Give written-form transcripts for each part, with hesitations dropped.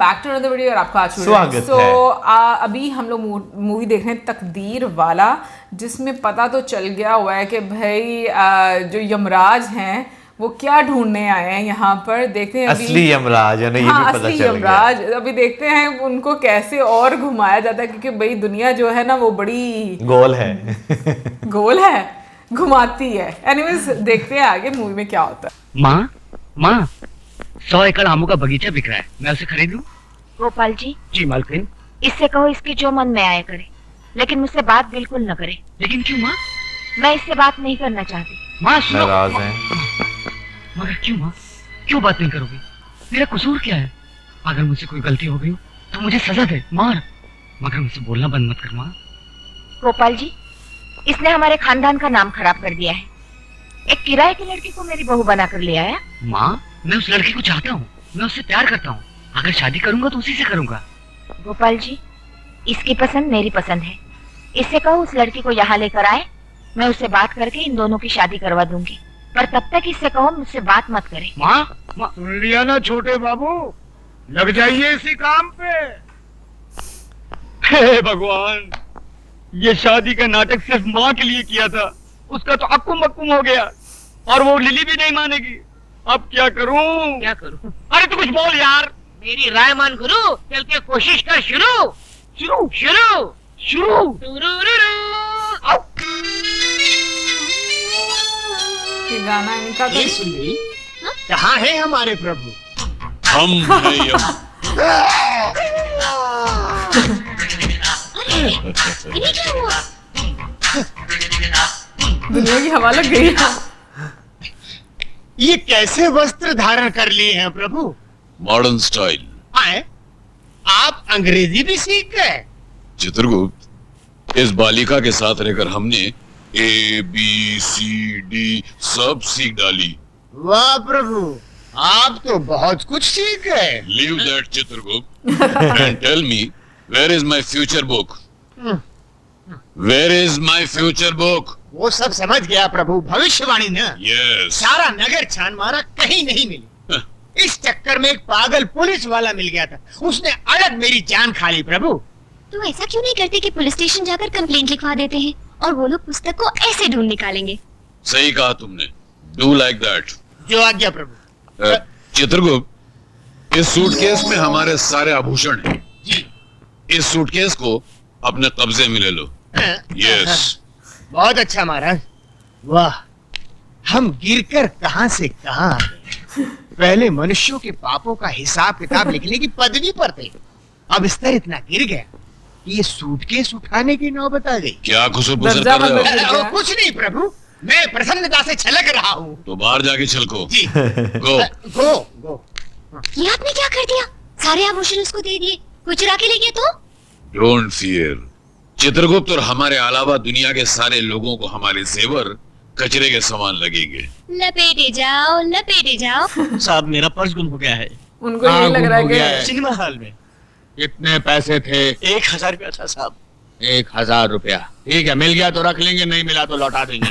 Back to another video और आपका आज स्वागत है। अभी हम लोग मूवी देख रहे हैं तकदीर वाला, जिसमें पता तो चल गया हुआ है कि भाई जो यमराज हैं वो क्या ढूंढने आए हैं यहाँ पर। देखते हैं असली यमराज है ना, ये भी पता चल गया। यमराज अभी देखते हैं उनको कैसे और घुमाया जाता है, क्योंकि भाई दुनिया जो है ना वो बड़ी गोल है, घुमाती है। एनीवेज देखते हैं आगे मूवी में क्या होता है। माँ 100 एकड़ आमों का बगीचा बिक रहा है, मैं उसे खरीद लूं? गोपाल जी। जी मालकिन। इससे कहो इसकी जो मन में आया करे, लेकिन मुझसे बात बिल्कुल न करे। लेकिन क्यों माँ? मैं इससे बात नहीं करना चाहती। माँ सुनो। नाराज है। मगर क्यों माँ, क्यों बात नहीं करोगी? मेरा कसूर क्या है? अगर मुझसे कोई गलती हो गई हो तो मुझे सजा दे, मार, मगर मुझसे बोलना बंद मत कर माँ। गोपाल जी, इसने हमारे खानदान का नाम खराब कर दिया है। एक किराए की लड़की को मेरी बहू बना कर ले आया। माँ मैं उस लड़की को चाहता हूँ, मैं उससे प्यार करता हूँ। अगर शादी करूंगा तो उसी से करूंगा। गोपाल जी, इसकी पसंद मेरी पसंद है। इससे कहो उस लड़की को यहाँ लेकर आए, मैं उससे बात करके इन दोनों की शादी करवा दूंगी। पर तब तक इससे कहो मुझसे बात मत करे। माँ सुन लिया ना छोटे बाबू, लग जाइए इसी काम पे। हे भगवान, ये शादी का नाटक सिर्फ माँ के लिए किया था, उसका तो अक्कुम बक्कुम हो गया और वो लिली भी नहीं मानेगी। अब क्या करूं? क्या करूं? अरे तू कुछ बोल यार। मेरी राय मान गुरु, चल के कोशिश कर। शुरू शुरू शुरू शुरू। ये गाना इनका तो सुंदरी, कहाँ है हमारे प्रभु? हम हैं दुनिया की हवा लग गई है। ये कैसे वस्त्र धारण कर लिए हैं प्रभु? Modern style. आए, आप अंग्रेजी भी सीख गए? चित्रगुप्त, इस बालिका के साथ रहकर हमने ABCD सब सीख डाली। वाह प्रभु, आप तो बहुत कुछ सीख गए। Leave that Chitragupta and tell me where is my future book? Where is my future book? वो सब समझ गया प्रभु, भविष्यवाणी न। Yes. सारा नगर छान मारा, कहीं नहीं मिली। इस चक्कर में एक पागल पुलिस वाला मिल गया था, उसने अलग मेरी जान खा ली प्रभु। तो ऐसा क्यों नहीं करते कि पुलिस स्टेशन जाकर कंप्लेंट लिखवा देते हैं और वो लोग पुस्तक को ऐसे ढूंढ निकालेंगे। सही कहा तुमने। Do like that. जो आज्ञा प्रभु। चित्रगुप्त, इस सूटकेस में हमारे सारे आभूषण हैं। इस सूटकेस को अपने कब्जे में ले लो। Yes. बहुत अच्छा महाराज। वाह, हम गिरकर कहां से कहां आ गए। पहले मनुष्यों के पापों का हिसाब किताब लिखने की पदवी पर थे, अब स्तर इतना गिर गया कि ये सूटकेस उठाने की नौबत आ गई। क्या खुसर पुसर कर रहे हो? कुछ नहीं प्रभु, मैं प्रसन्नता से छलक रहा हूँ। तो बाहर जाके छलको। जी। गो गो। ये आपने क्या कर दिया? सारे आभूषण उसको दे दिए, कोई चुरा के ले गया तो? डोंट फियर चित्रगुप्त, और हमारे अलावा दुनिया के सारे लोगों को हमारे जेवर कचरे के समान लगेंगे। लपेटे जाओ। साहब, मेरा पर्स गुम हो गया है। उनको ये लग रहा है कि सिनेमा हॉल में। कितने पैसे थे? 1000 रुपया था साहब। 1000 रुपया, ठीक है, मिल गया तो रख लेंगे, नहीं मिला तो लौटा देंगे।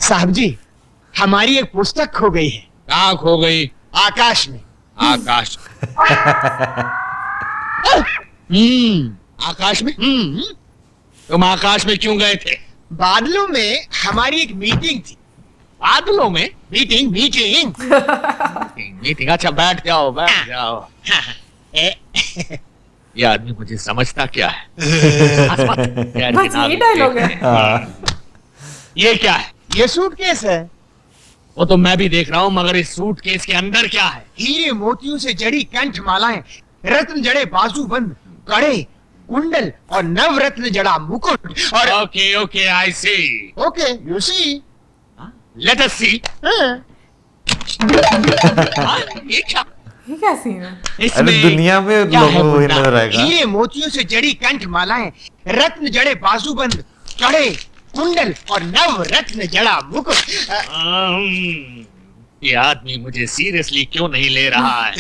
साहब जी, हमारी एक पुस्तक खो गई है। कहाँ खो गई? आकाश में। आकाश आकाश में? तुम आकाश में क्यों गए थे? बादलों में हमारी एक मीटिंग थी। बादलों में मीटिंग? मीटिंग। अच्छा, बैठ जाओ। ये आदमी मुझे समझता क्या है? बस ये डायलॉग है। ये क्या है? ये सूटकेस है। वो तो मैं भी देख रहा हूँ, मगर इस सूटकेस के अंदर क्या है? हीरे मोतियों से जड़ी कंठ मालाएं, रत्न जड़े बाजूबंद, कड़े, कुंडल और नवरत्न जड़ा मुकुट। और okay I see. Okay you see. Let us see. ये क्या सीन है? अरे दुनिया में लोगों को ही नजर आएगा। हीरे मोतियों से जड़ी कंठ मालाएं, रत्न जड़े बाजूबंद, कड़े, कुंडल और नवरत्न जड़ा मुकुट। ये आदमी मुझे सीरियसली क्यों नहीं ले रहा है?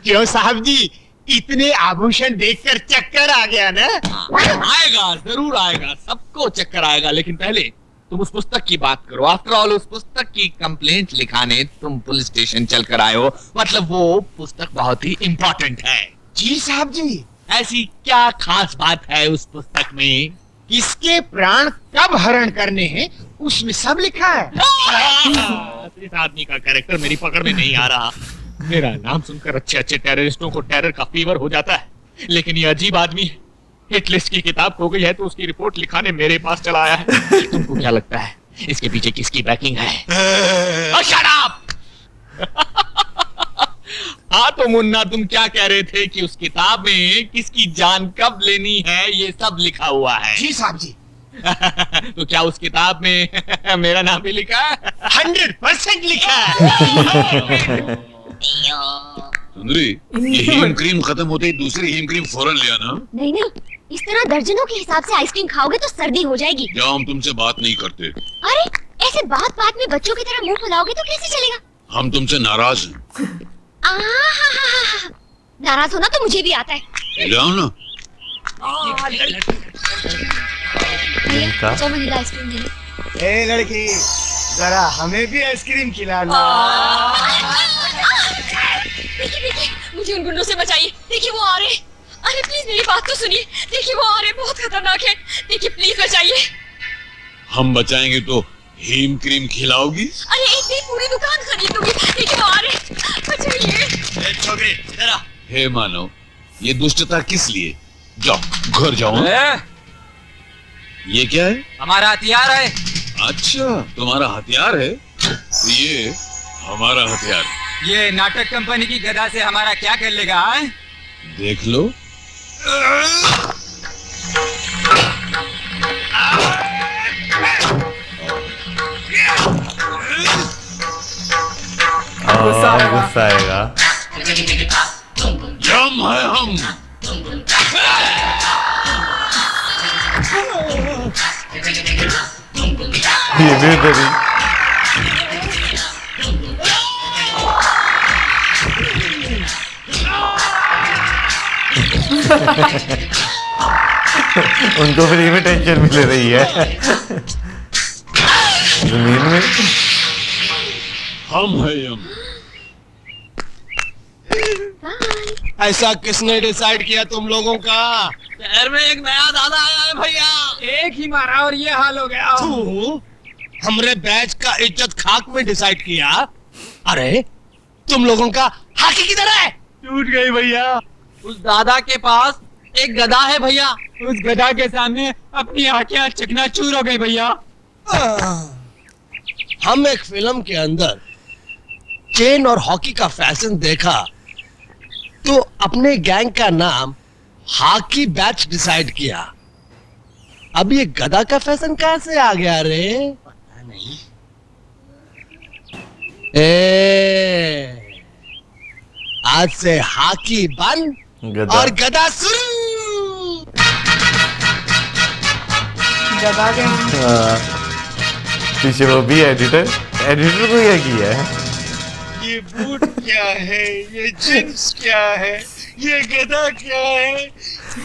क्यों साहब जी, इतने आभूषण देखकर चक्कर आ गया ना? आएगा, जरूर आएगा, सबको चक्कर आएगा, लेकिन पहले तुम उस पुस्तक की बात करो। आफ्टर ऑल उस पुस्तक की कंप्लेंट लिखाने तुम पुलिस स्टेशन चल कर आए हो, मतलब वो पुस्तक बहुत ही इंपॉर्टेंट है। जी साहब जी। ऐसी क्या खास बात है उस पुस्तक में? किसके प्राण कब हरण करने हैं उसमें सब लिखा है। इस आदमी का कैरेक्टर मेरी पकड़ में नहीं आ रहा। मेरा नाम सुनकर अच्छे अच्छे टेररिस्टों को टेरर का फीवर हो जाता है, लेकिन ये अजीब आदमी है। हिट लिस्ट की किताब खो गई है तो उसकी रिपोर्ट लिखाने मेरे पास चला आया है। तुमको क्या लगता है इसके पीछे किसकी बैकिंग है? Shut up! हाँ तो मुन्ना, तुम क्या कह रहे थे कि उस किताब में किसकी जान कब लेनी है ये सब लिखा हुआ है? जी साहब जी। तो क्या उस किताब में मेरा नाम भी लिखा है? 100% लिखा है। सुंदरी, ये हीम क्रीम खत्म होते ही दूसरी हीम क्रीम फौरन ले आना। नहीं नहीं, इस तरह दर्जनों के हिसाब से आइसक्रीम खाओगे तो सर्दी हो जाएगी। जाओ, हम तुमसे बात नहीं करते। अरे ऐसे बात बात में बच्चों की तरह मुंह फुलाओगे तो कैसे चलेगा? हम तुमसे नाराज हैं। नाराज होना तो मुझे भी आता है। ले आओ ना। भैया 100 वनीला आइसक्रीम दे दो। ए लड़की, जरा हमें भी आइसक्रीम खिलाना। देखिए देखिए, मुझे उन गुंडों से बचाइए। देखिए वो आ रहे हैं। अरे प्लीज मेरी बात तो सुनिए। देखिए वो आ रहे हैं, बहुत खतरनाक है। देखिए प्लीज बचाइए। हम बचाएंगे तो हीम क्रीम खिलाओगी? अरे एक दिन पूरी दुकान खरीद लूंगी। देखिए वो आ रहे हैं, बचाइए। छोकरी इधर आ। हे मानव, ये दुष्टता किस लिए? जाओ घर जाओ। ये क्या है? हमारा हथियार है। अच्छा, तुम्हारा हथियार है? तो ये हमारा हथियार। ये नाटक कंपनी की गदा से हमारा क्या कर लेगा? देख लो। गुस्सा आएगा। जम है हम। ये भी उधर ही। उनको फ्री में टेंशन मिल रही है। जमीन में हम है हम। ऐसा किसने डिसाइड किया तुम लोगों का? शहर में एक नया दादा आया है भैया। एक ही मारा और ये हाल हो गया। तू हमरे बैच का इज्जत खाक में डिसाइड किया। अरे तुम लोगों का हाकी किधर है? टूट गई भैया। उस दादा के पास एक गदा है भैया। उस गधा के सामने अपनी आंखें चकनाचूर हो गई भैया। हम एक फिल्म के अंदर चेन और हॉकी का फैशन देखा तो अपने गैंग का नाम हॉकी बैच डिसाइड किया। अब ये गदा का फैशन कहां से आ गया रे? पता नहीं। आज से हॉकी बंद और गदा शुरू। गदा के पीछे वो भी एडिटर को यह किया है। ये बूट क्या है, ये जींस क्या है, ये गधा क्या है।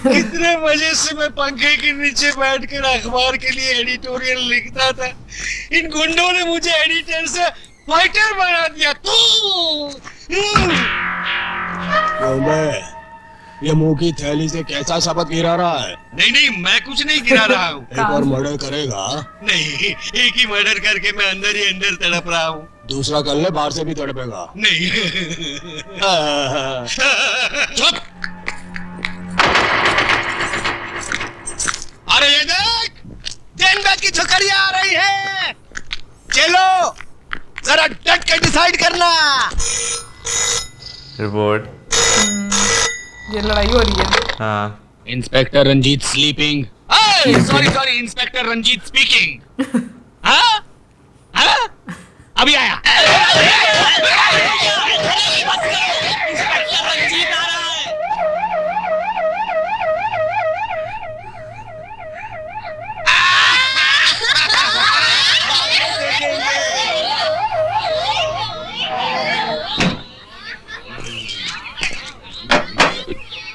कितने मजे से मैं पंखे के नीचे बैठकर अखबार के लिए एडिटोरियल लिखता था। इन गुंडों ने मुझे एडिटर से फाइटर बना दिया। ये मुंह की थैली से कैसा शब्द गिरा रहा है? नहीं नहीं, मैं कुछ नहीं गिरा रहा हूँ। एक और मर्डर करेगा? नहीं, एक ही मर्डर करके मैं अंदर ही अंदर तड़प रहा हूँ। दूसरा कर ले, बाहर से भी तड़पेगा। नहीं। चुप! अरे ये देख, डेनबर्ग की छोकरियां आ रही है। चलो जरा डट के डिसाइड करना। रिपोर्ट। ये लड़ाई हो रही है। हाँ। Inspector Ranjit sleeping. Sorry inspector Ranjit speaking. हाँ? हाँ? अभी आया। इंस्पेक्टर रंजीत आ रहा है।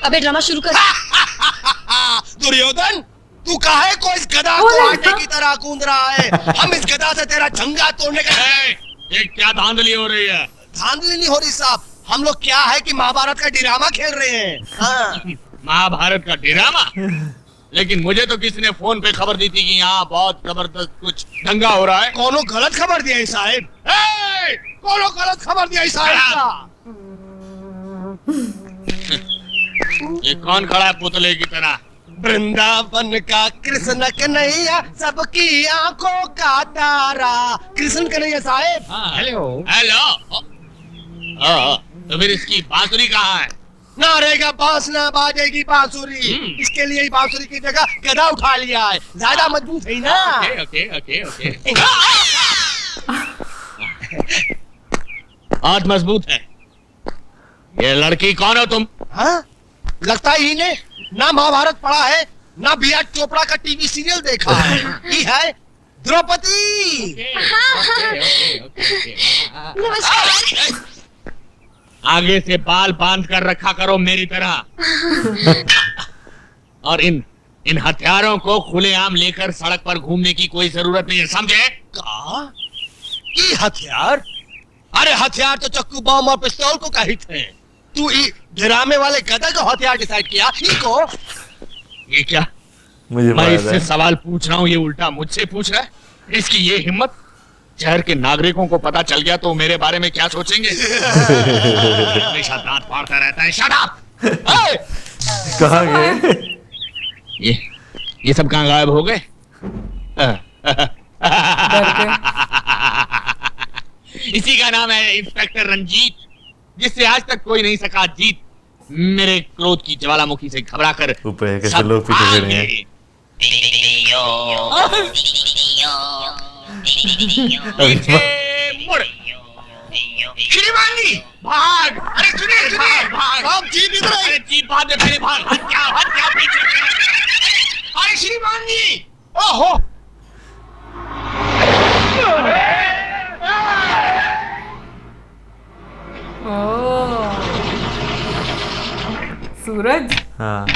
अबे ड्रामा शुरू कर। दुर्योधन, तू काहे को इस गधा को आटे की तरह कूद रहा है? हम इस गधा से तेरा झंगा तोड़ने का। ये क्या धांधली हो रही है? धांधली नहीं हो रही साहब, हम लोग क्या है कि महाभारत का ड्रामा खेल रहे हैं। हाँ। महाभारत का ड्रामा? लेकिन मुझे तो किसी ने फोन पे खबर दी थी कि यहाँ बहुत जबरदस्त कुछ दंगा हो रहा है। कोनो गलत खबर दिया है साहब। कोनो गलत खबर दिया है साहब। ये कौन खड़ा है पुतले की तरह? वृंदावन का कृष्ण कन्हैया, सबकी आंखों का तारा। कृष्ण कन्हैया साहब। Hello hello. तो फिर इसकी बांसुरी कहाँ है? ना रहेगा बांस ना बाजेगी बांसुरी। इसके लिए ही बांसुरी की जगह गधा उठा लिया है, ज्यादा मजबूत है ना। Okay okay okay okay. आज मजबूत है। ये लड़की कौन हो तुम? हाँ? लगता ही ने ना महाभारत पढ़ा है, ना बी आर चोपड़ा का टीवी सीरियल देखा है। ये है द्रौपदी। नमस्कार। आगे से बाल बांध कर रखा करो मेरी तरह। और इन हथियारों को खुलेआम लेकर सड़क पर घूमने की कोई जरूरत नहीं है, समझे? का? ये हथियार? अरे हथियार तो चक्कू बम और पिस्तौल को कही थे। तू ड्रामे वाले गधा को हथियार डिसाइड किया? इसको? ये क्या? मैं इससे सवाल पूछ रहा हूँ, ये उल्टा मुझसे पूछ रहा है। इसकी ये हिम्मत! शहर के नागरिकों को पता चल गया तो मेरे बारे में क्या सोचेंगे? हमेशा दांत फाड़ता रहता है। Shut up! कहाँ गए? ये सब कहाँ गायब हो गए? इसी का नाम है इंस्पेक्टर रंजीत, जिससे आज तक कोई नहीं सका जीत। मेरे क्रोध की ज्वालामुखी से घबरा कर ऊपर कैसे लोग पीछे खड़े हैं। श्रीमान जी भाग! अरे सुनिए भाग! आप जीप इधर आइए। अरे जीप भाग दे पहले, भाग! हट क्या पीछे! अरे श्रीमान जी, ओहो। ओह, सूरज। हाँ